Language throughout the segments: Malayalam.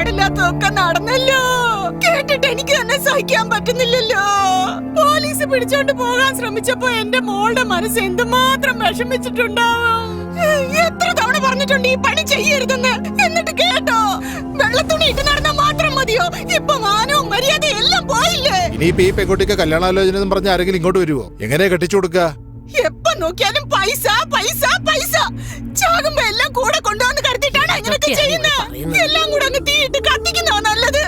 പാടില്ലാത്തതൊക്കെ നടന്നല്ലോ. കേട്ടിട്ട് എനിക്ക് തന്നെ സഹിക്കാൻ പറ്റുന്നില്ലല്ലോ. പോലീസ് പിടിച്ചോണ്ട് പോകാൻ ശ്രമിച്ചപ്പോ എന്റെ മോളുടെ മനസ്സ് എന്തുമാത്രം വിഷമിച്ചിട്ടുണ്ടാവും. എത്ര തവണ പറഞ്ഞിട്ടുണ്ട് ഈ പണി ചെയ്യരുതെന്ന്. എന്നിട്ട് കേട്ടോ? വെള്ളത്തുണി ഇട്ട് നടന്നാ മാത്രം മതിയോ? ഇപ്പൊ മാനവും മര്യാദയും എല്ലാം പോയില്ലേ? ഇനിയിപ്പോ ഈ പെൺകുട്ടിക്ക് കല്യാണാലോചന പറഞ്ഞ ആരെങ്കിലും ഇങ്ങോട്ട് വരുവോ? എങ്ങനെയാ കെട്ടിച്ചു കൊടുക്ക? എപ്പോ നോക്കിയാലും പൈസ പൈസ പൈസ. ചാകുമ്പോ എല്ലാം കൂടെ കൊണ്ടുവന്ന് കരുതിട്ടാണ് ഇങ്ങനെയൊക്കെ ചെയ്യുന്നത്. എല്ലാം കൂടെ അങ്ങ് തീയിട്ട് കത്തിക്കുന്നതാ നല്ലത്.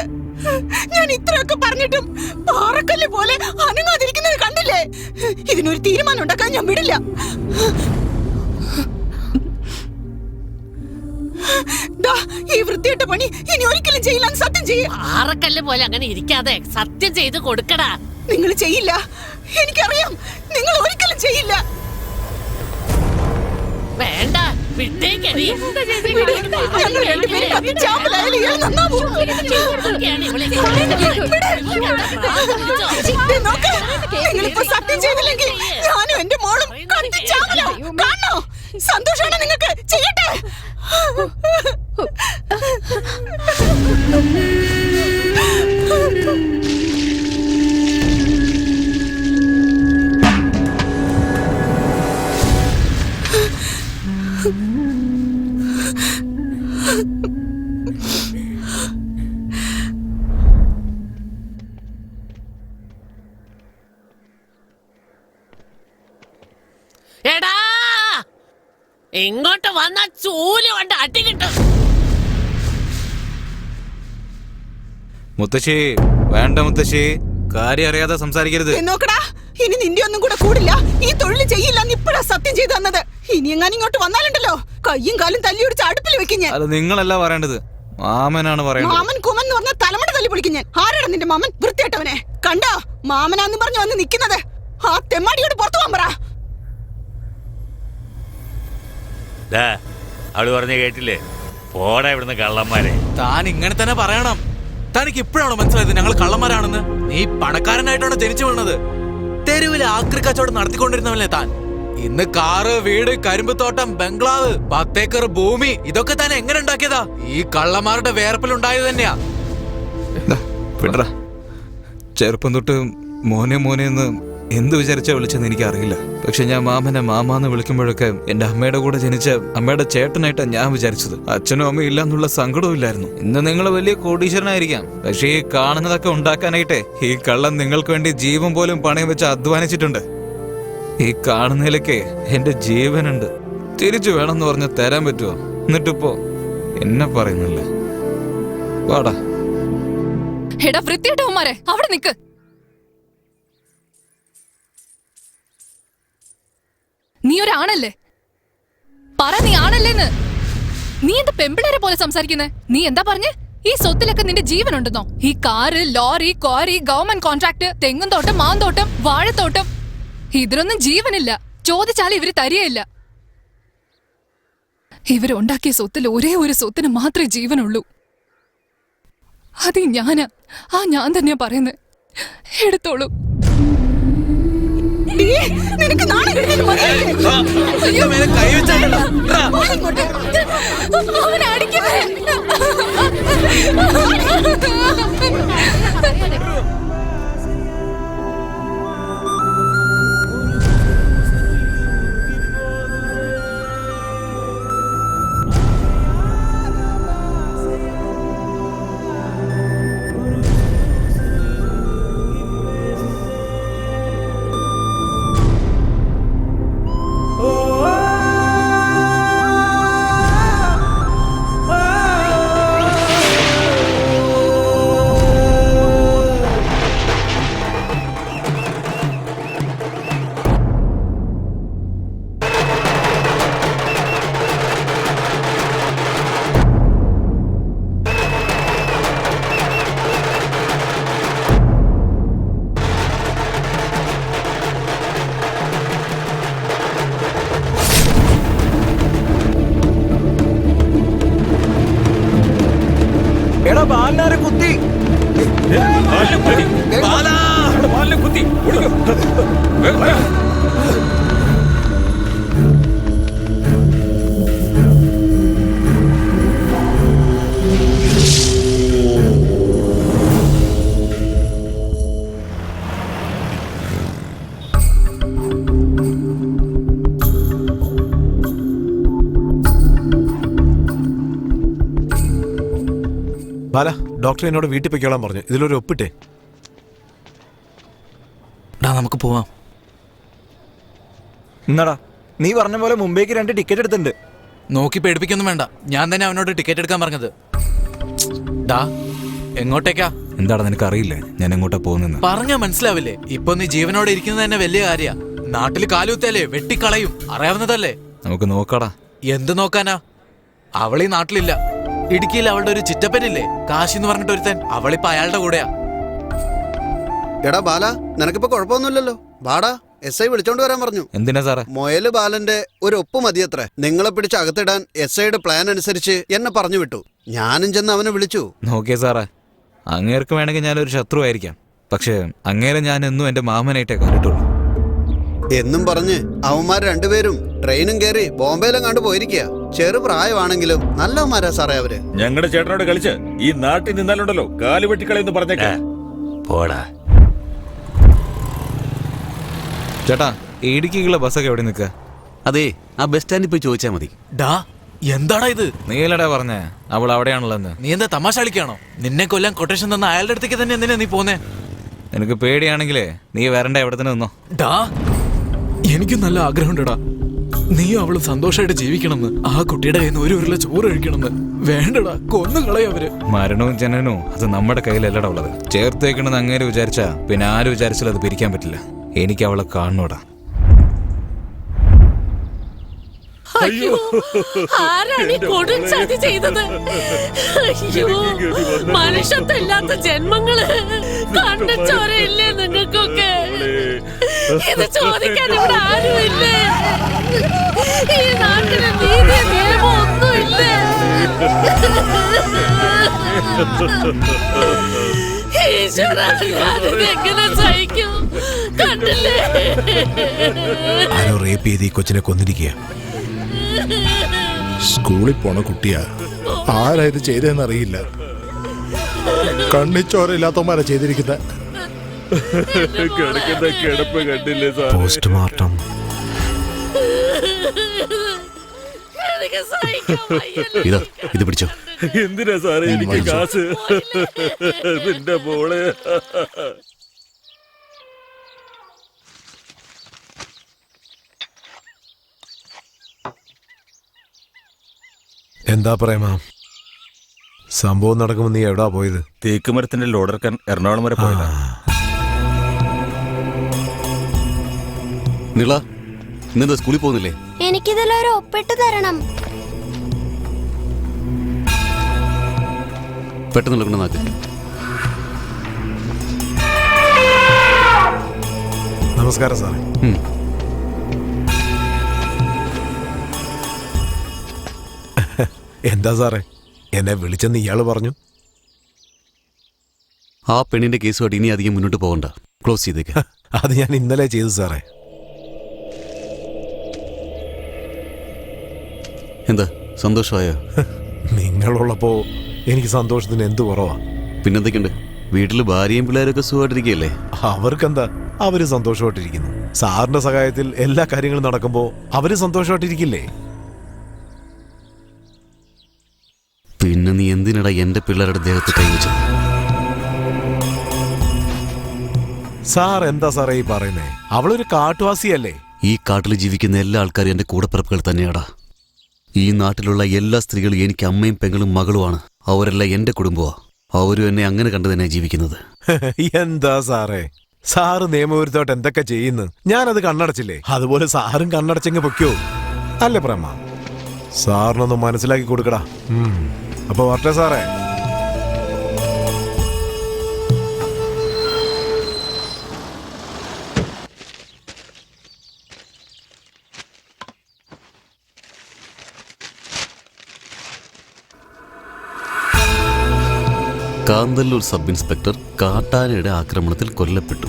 ഞാൻ ഇത്രയൊക്കെ പറഞ്ഞിട്ടും പാറക്കല്ല് പോലെ അനങ്ങാതിരിക്കുന്നത് കണ്ടില്ലേ? ഇതിനൊരു തീരുമാനം ഉണ്ടാക്കാൻ ഞാൻ വിടില്ല. ഈ വൃത്തിയിട്ട പണി ഇനി ഒരിക്കലും ചെയ്യില്ല. സത്യം ചെയ്യും. പാറക്കല്ല് പോലെ അങ്ങനെ ഇരിക്കാതെ സത്യം ചെയ്ത് കൊടുക്കടാ. നിങ്ങൾ ചെയ്യില്ല, എനിക്കറിയാം. നിങ്ങൾ ഒരിക്കലും ചെയ്യില്ല. വേണ്ട, വിട്ടേക്കടി. ഞങ്ങൾ രണ്ടുപേരും കത്തിച്ചാമ്പലായാലും ഇയാൾ നന്നാവൂ. നിങ്ങളിപ്പോ സത്യം ചെയ്തില്ലെങ്കിൽ ഞാനും എന്റെ മോളും കത്തിച്ചാമ്പലാവും. കാണണോ? സന്തോഷാണോ നിങ്ങൾക്ക്? ചെയ്യട്ടെ. എടാ, ഇങ്ങോട്ട് വന്ന ചൂല് കൊണ്ട് അടി കിട്ടും. മുത്തശ്ശി വേണ്ട, മുത്തശ്ശി കാര്യം അറിയാതെ സംസാരിക്കരുത്. നോക്കടാ, ഇനി നിന്റെ ഒന്നും കൂടെ കൂടില്ല. ഈ തൊഴിൽ ചെയ്യില്ലെന്ന് ഇപ്പഴാ സത്യം ചെയ്തു തന്നത്. ഇനി എങ്ങാനും ഇങ്ങോട്ട് വന്നാലുണ്ടല്ലോ കയ്യും കാലും തല്ലി ഒടിച്ച് അടുപ്പിൽ വെക്കും ഞാൻ. അത് നിങ്ങളല്ല പറയേണ്ടത്, മാമനാണ് പറയേണ്ടത്. മാമൻ കുമൻ എന്ന് പറഞ്ഞ തലമുറ തല്ലി പൊളിക്കും ഞാൻ. ആരാടാ നിന്റെ മാമൻ? വൃത്തിയായിട്ടവനെ കണ്ടോ? മാമനാന്ന് പറഞ്ഞു വന്ന് നിക്കുന്നത്. ആ തെമ്മാടിയോട് പുറത്തു പോകാൻ പറ. അവള് പറഞ്ഞ കേട്ടില്ലേ? പോടാ ഇവിടുന്ന് കള്ളന്മാരെ. താൻ ഇങ്ങനെ തന്നെ പറയണം. തനിക്ക് ഇപ്പോഴാണോ മനസ്സിലായത് ഞങ്ങൾ കള്ളന്മാരാണെന്ന്? നീ പണക്കാരനായിട്ടാണ് ജനിച്ചു വീണത്. തെരുവിൽ ആക്രി കച്ചവടം നടത്തിക്കൊണ്ടിരുന്നവല്ലേ താൻ. ഇന്ന് കാറ്, വീട്, കരിമ്പ് തോട്ടം, ബംഗ്ലാവ്, 10 ഏക്കർ ഭൂമി, ഇതൊക്കെ താൻ എങ്ങനെ ഉണ്ടാക്കിയതാ? ഈ കള്ളന്മാരുടെ വേർപ്പിലുണ്ടായത് തന്നെയാ. ചെറുപ്പം തൊട്ട് മോനെ മോനെ എന്ന് എന്ത് വിചാരിച്ചാ വിളിച്ചെന്ന് എനിക്കറിയില്ല. പക്ഷെ ഞാൻ മാമനെ മാമാന്ന് വിളിക്കുമ്പോഴൊക്കെ എന്റെ അമ്മയുടെ കൂടെ ജനിച്ച അമ്മയുടെ ചേട്ടനായിട്ടാ ഞാൻ വിചാരിച്ചത്. അച്ഛനും അമ്മയും ഇല്ലാന്നുള്ള സങ്കടവും ഇല്ലായിരുന്നു. ഇന്ന് നിങ്ങൾ വലിയ കോടീശ്വരനായിരിക്കാം, പക്ഷെ ഈ കാണുന്നതൊക്കെ ഉണ്ടാക്കാനായിട്ടേ ഈ കള്ളൻ നിങ്ങൾക്ക് വേണ്ടി ജീവൻ പോലും പണയം വെച്ച് അധ്വാനിച്ചിട്ടുണ്ട്. ഈ കാണുന്നതിലൊക്കെ എന്റെ ജീവനുണ്ട്. തിരിച്ചു വേണമെന്ന് പറഞ്ഞ് തരാൻ പറ്റുമോ? എന്നിട്ടിപ്പോ എന്നെ പറയുന്നില്ല. വാടാ. എടാ വൃത്തിയായിട്ടവന്മാരെ, അവിടെ നിക്ക്. നീ ഒരാണല്ലേ? പറ, നീ ആണല്ലേന്ന്. നീ എന്താ പെമ്പിളരെ പോലെ സംസാരിക്കുന്നേ? നീ എന്താ പറഞ്ഞേ? ഈ സ്വത്തിലൊക്കെ നിന്റെ ജീവനുണ്ടെന്നോ? ഈ car, lorry, quarry, government contract, തെങ്ങും തോട്ടം, മാന്തോട്ടം, വാഴത്തോട്ടം, ഇതിലൊന്നും ജീവനില്ല. ചോദിച്ചാൽ ഇവര് തരികയില്ല. ഇവരുണ്ടാക്കിയ സ്വത്തിൽ ഒരേ ഒരു സ്വത്തിന് മാത്രമേ ജീവനുള്ളൂ. അത് ഞാനാ. ഞാൻ തന്നെയാ പറയുന്നത്. എടുത്തോളൂ. നിനക്ക് നാളെ അവനെ അടിക്കുന്നേ. കുത്തി ബാല, ഡോക്ടർ എന്നോട് വീട്ടിൽ പൊയ്ക്കോളാൻ പറഞ്ഞു. ഇതിലൊരു ഒപ്പിട്ടേ. നമുക്ക് പോവാം. എന്നാടാ നീ പറഞ്ഞ പോലെ മുംബൈക്ക് 2 ടിക്കറ്റ് എടുത്തിട്ടുണ്ട്. നോക്കി പേടിപ്പിക്കൊന്നും വേണ്ട, ഞാൻ തന്നെ അവനോട് ടിക്കറ്റ് എടുക്കാൻ പറഞ്ഞത്. ഡാ, എങ്ങോട്ടേക്കാ? എന്താടാ, നിനക്ക് അറിയില്ലേ ഞാൻ എങ്ങോട്ടാ പോകുന്നെന്ന്? പറഞ്ഞാ മനസ്സിലാവില്ലേ? ഇപ്പൊ നീ ജീവനോടെ ഇരിക്കുന്നത് തന്നെ വലിയ കാര്യ. നാട്ടില് കാലുകുത്തിയാലേ വെട്ടിക്കളയും, അറിയാവുന്നതല്ലേ. നമുക്ക് നോക്കാടാ. എന്ത് നോക്കാനാ? അവളീ നാട്ടിലില്ല. ഇടുക്കിയിൽ അവളുടെ ഒരു ചിറ്റപ്പനില്ലേ, കാശി എന്ന് പറഞ്ഞിട്ട് ഒരുത്തൻ. അവളിപ്പോ അയാളുടെ കൂടെയാ. എടാ ബാല, നിനക്കിപ്പോ കുഴപ്പമൊന്നുമില്ലല്ലോ. ബാടാ, SI വിളിച്ചോണ്ട് വരാൻ പറഞ്ഞു. എന്തിനാ സാറേ? മൊയല് ബാലന്റെ ഒരു ഒപ്പ് മതിയത്രേ. നിങ്ങളെ പിടിച്ച് അകത്തിടാൻ SIയുടെ പ്ലാൻ അനുസരിച്ച് എന്നെ പറഞ്ഞു വിട്ടു. ഞാനും ചെന്ന് അവനെ വിളിച്ചു. നോക്കിയേ സാറേ, അങ്ങേർക്ക് വേണമെങ്കിൽ ഞാനൊരു ശത്രു ആയിരിക്കാം, പക്ഷെ അങ്ങേരെ ഞാൻ എന്നും എന്റെ മാമനായിട്ടേ കണ്ടിട്ടുള്ളൂ. എന്നും പറഞ്ഞ് അവന്മാർ രണ്ടുപേരും ട്രെയിനും കയറി ബോംബെയിലെങ്ങാണ്ട് പോയിരിക്കുക. ചെറുപ്രായമാണെങ്കിലും നല്ലവന്മാരാ സാറേ അവര്. ഞങ്ങളുടെ ചേട്ടനോട് കളിച്ച് ഈ നാട്ടിൽ നിന്നാലുണ്ടല്ലോ കാല് വെട്ടിക്കളയെന്ന് പറഞ്ഞേക്കാ. പോടാ ചേട്ടാ, ഇടുക്കിക്കുള്ള ബസ്സൊക്കെ എവിടെ നിൽക്കുക? അതെ, ആ ബസ് സ്റ്റാൻഡിൽ പോയി ചോദിച്ചാൽ മതി. ഡാ, എന്താടാ ഇത്? നീലടാ പറഞ്ഞേ അവൾ അവിടെയാണല്ലോ. നീ എന്താ തമാശ കളിക്കാണോ? നിന്നെ കൊല്ലാൻ കൊട്ടേഷൻ തന്ന അയാളുടെ അടുത്തേക്ക് തന്നെ എന്തിനാ നീ പോന്നേ? നിനക്ക് പേടിയാണെങ്കിലേ നീ വരണ്ട, എവിടെ തന്നെ നിന്നോ. ഡാ, എനിക്ക് നല്ല ആഗ്രഹമുണ്ടടാ, നീയും അവളും സന്തോഷമായിട്ട് ജീവിക്കണമെന്ന്. ആ കുട്ടിയുടെ കയ്യിൽ നിന്ന് ഒരു ഉരുള ചോറ് കഴിക്കണമെന്ന്. വേണ്ടടാ, കൊന്നുകളയവര്. മരണവും ജനനവും അത് നമ്മുടെ കയ്യിലല്ലടാ ഉള്ളത്. ചേർത്ത് വെക്കണമെന്ന് അങ്ങനെ വിചാരിച്ചാ പിന്നെ ആര് വിചാരിച്ചാലും അത് പിരിക്കാൻ പറ്റില്ല. എനിക്ക് അവളെ കാണണോടാ. അയ്യോ, ആരാണ് ഈ കൊടും ചതി ചെയ്തത്? അയ്യോ, മനുഷ്യത്വമില്ലാത്ത ജന്മങ്ങള്. കണ്ണച്ചോരയില്ലേ നിങ്ങൾക്കൊക്കെ? ഇത് ചോദിക്കാൻ ഇവിടെ ആരുമില്ലേ? ഈ നാട്ടിലെ നീതി നിയമം ഒന്നുമില്ലേ? ഈശ്വരാ, ഞാനിതെങ്ങനെ സഹിക്കും? കണ്ടില്ലേ? ആരോ റേപ്പ് ചെയ്ത് ഈ കൊച്ചിനെ കൊന്നിരിക്കുക. സ്കൂളിൽ പോണ കുട്ടിയാ. ആരാ ഇത് ചെയ്തതെന്നറിയില്ല. കണ്ണിച്ചോരയില്ലാത്തവന്മാരാ ചെയ്തിരിക്കുന്നത്. കിടപ്പ് കണ്ടില്ലേ സാർ? പോസ്റ്റ്മോർട്ടം. എനിക്ക് സഹിക്കാൻ വയ്യല്ലോ. ഇതാ, ഇത് പിടിച്ചോ. എന്തിനാ സാറേ എനിക്ക് കാശ്? നിന്റെ മോളെ എന്താ പ്രേമ, സംഭവം നടക്കുമ്പോ നീ എവിടാ പോയത്? തേക്കുമരത്തിന്റെ ലോഡർക്കാൻ എറണാകുളം വരെ പോയതാ. നിള, ഇന്നെന്താ സ്കൂളിൽ പോകുന്നില്ലേ? എനിക്കിതിലൊരു ഒപ്പിട്ട് തരണം. പെട്ടെന്ന് നടക്കണ നാക്ക്. നമസ്കാരം സാറേ. എന്താ സാറേ, എന്നെ വിളിച്ചെന്ന് ഇയാള് പറഞ്ഞു. ആ പെണ്ണിന്റെ കേസുമായിട്ട് ഇനി അധികം മുന്നോട്ട് പോകണ്ട, ക്ലോസ് ചെയ്തേക്ക്. അത് ഞാൻ ഇന്നലെ ചെയ്തു സാറേ. എന്താ, സന്തോഷമായോ? നിങ്ങളുള്ളപ്പോ എനിക്ക് സന്തോഷത്തിന് എന്ത് കുറവാ? പിന്നെന്തൊക്കെയുണ്ട്, വീട്ടില് ഭാര്യയും പിള്ളേരൊക്കെ സുഖമായിട്ടിരിക്കുകയല്ലേ? അവർക്കെന്താ, അവര് സന്തോഷമായിട്ടിരിക്കുന്നു. സാറിന്റെ സഹായത്തിൽ എല്ലാ കാര്യങ്ങളും നടക്കുമ്പോ അവര് സന്തോഷമായിട്ടിരിക്കില്ലേ? പിന്നെ നീ എന്തിനടാ എന്റെ പിള്ളേരുടെ ദേഹത്ത് കൈവച്ചത്? സാർ എന്താ സാറേ ഈ പറയുന്നേ? അവളൊരു കാട്ടുവാസിയല്ലേ? ഈ കാട്ടിൽ ജീവിക്കുന്ന എല്ലാ ആൾക്കാരും എന്റെ കൂടപ്പിറപ്പുകൾ തന്നെയാടാ. ഈ നാട്ടിലുള്ള എല്ലാ സ്ത്രീകളും എനിക്ക് അമ്മയും പെങ്ങളും മകളുമാണ്. അവരെല്ലാം എന്റെ കുടുംബമാ. അവരും എന്നെ അങ്ങനെ കണ്ടു തന്നെ ജീവിക്കുന്നത്. എന്താ സാറേ, സാറ് നിയമവിരുദ്ധമായിട്ട് എന്തൊക്കെ ചെയ്യുന്നു? ഞാനത് കണ്ണടച്ചില്ലേ? അതുപോലെ സാറും കണ്ണടച്ചെങ്കിൽ പൊയ്ക്കോ. അല്ലേ പ്രേമ? സാറിനൊന്ന് മനസ്സിലാക്കി കൊടുക്കടാ. അപ്പൊ വരട്ടെ സാറേ. കാന്തല്ലൂർ സബ് ഇൻസ്പെക്ടർ കാട്ടാനയുടെ ആക്രമണത്തിൽ കൊല്ലപ്പെട്ടു.